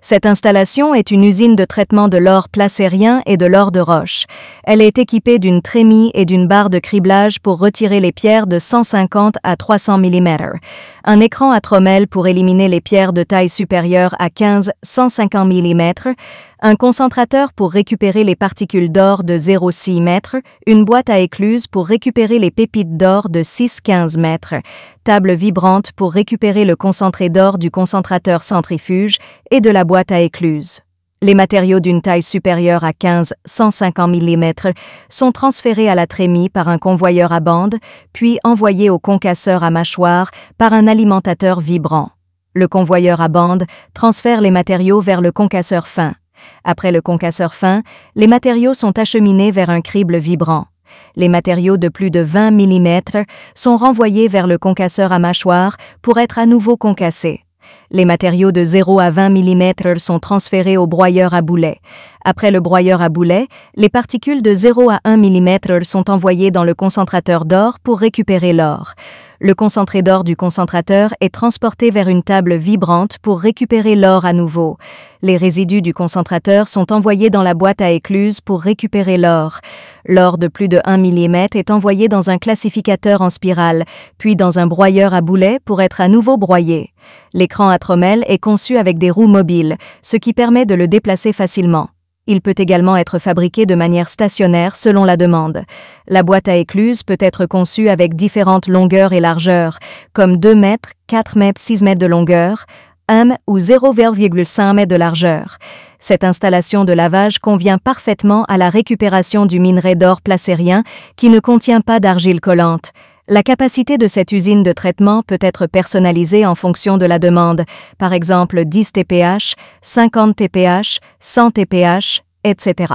Cette installation est une usine de traitement de l'or placérien et de l'or de roche. Elle est équipée d'une trémie et d'une barre de criblage pour retirer les pierres de 150 à 300 mm, un écran à trommelle pour éliminer les pierres de taille supérieure à 15-150 mm, un concentrateur pour récupérer les particules d'or de 0,6 m, une boîte à écluse pour récupérer les pépites d'or de 6-15 m, table vibrante pour récupérer le concentré d'or du concentrateur centrifuge et de la boîte à écluse. Les matériaux d'une taille supérieure à 15-150 mm sont transférés à la trémie par un convoyeur à bande, puis envoyés au concasseur à mâchoire par un alimentateur vibrant. Le convoyeur à bande transfère les matériaux vers le concasseur fin. Après le concasseur fin, les matériaux sont acheminés vers un crible vibrant. Les matériaux de plus de 20 mm sont renvoyés vers le concasseur à mâchoire pour être à nouveau concassés. Les matériaux de 0 à 20 mm sont transférés au broyeur à boulet. Après le broyeur à boulet, les particules de 0 à 1 mm sont envoyées dans le concentrateur d'or pour récupérer l'or. Le concentré d'or du concentrateur est transporté vers une table vibrante pour récupérer l'or à nouveau. Les résidus du concentrateur sont envoyés dans la boîte à écluse pour récupérer l'or. L'or de plus de 1 mm est envoyé dans un classificateur en spirale, puis dans un broyeur à boulet pour être à nouveau broyé. L'écran à trommelle est conçu avec des roues mobiles, ce qui permet de le déplacer facilement. Il peut également être fabriqué de manière stationnaire selon la demande. La boîte à écluse peut être conçue avec différentes longueurs et largeurs, comme 2 mètres, 4 mètres, 6 mètres de longueur, 1 ou 0,5 m de largeur. Cette installation de lavage convient parfaitement à la récupération du minerai d'or placérien qui ne contient pas d'argile collante. La capacité de cette usine de traitement peut être personnalisée en fonction de la demande, par exemple 10 TPH, 50 TPH, 100 TPH, etc.